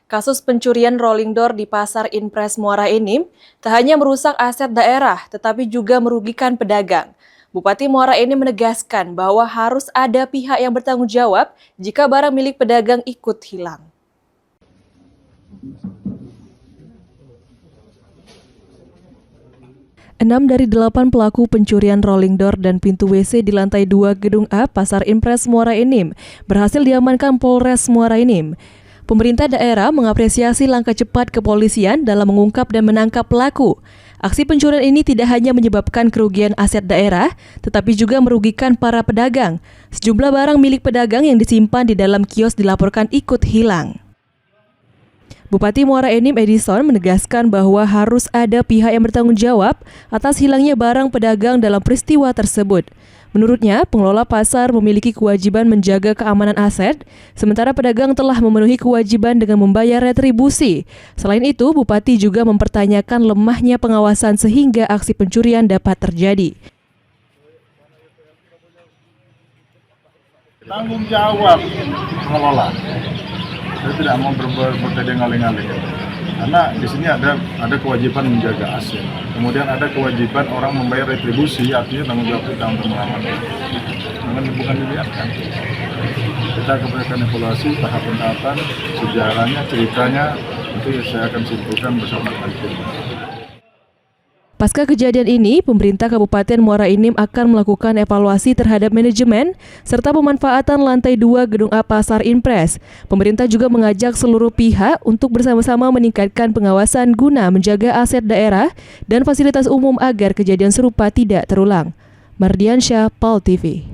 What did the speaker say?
Kasus pencurian rolling door di Pasar Impres Muara Enim tak hanya merusak aset daerah, tetapi juga merugikan pedagang. Bupati Muara Enim menegaskan bahwa harus ada pihak yang bertanggung jawab jika barang milik pedagang ikut hilang. Enam dari 8 pelaku pencurian rolling door dan pintu WC di lantai 2 Gedung A Pasar Impres Muara Enim berhasil diamankan Polres Muara Enim. Pemerintah daerah mengapresiasi langkah cepat kepolisian dalam mengungkap dan menangkap pelaku. Aksi pencurian ini tidak hanya menyebabkan kerugian aset daerah, tetapi juga merugikan para pedagang. Sejumlah barang milik pedagang yang disimpan di dalam kios dilaporkan ikut hilang. Bupati Muara Enim Edison menegaskan bahwa harus ada pihak yang bertanggung jawab atas hilangnya barang pedagang dalam peristiwa tersebut. Menurutnya, pengelola pasar memiliki kewajiban menjaga keamanan aset, sementara pedagang telah memenuhi kewajiban dengan membayar retribusi. Selain itu, Bupati juga mempertanyakan lemahnya pengawasan sehingga aksi pencurian dapat terjadi. Tanggung jawab pengelola. Saya tidak mau bertedeng-aling-aling, karena di sini ada kewajiban menjaga aset. Kemudian ada kewajiban orang membayar retribusi, artinya tanggung jawab kita untuk mengamankan. Bukan dibiarkan. Kita akan evaluasi tahapan-tahapan, sejarahnya, ceritanya, itu saya akan simpulkan bersama tim. Pasca kejadian ini, pemerintah Kabupaten Muara Enim akan melakukan evaluasi terhadap manajemen serta pemanfaatan lantai 2 Gedung A Pasar Impres. Pemerintah juga mengajak seluruh pihak untuk bersama-sama meningkatkan pengawasan guna menjaga aset daerah dan fasilitas umum agar kejadian serupa tidak terulang. Mardiansyah, PAL TV.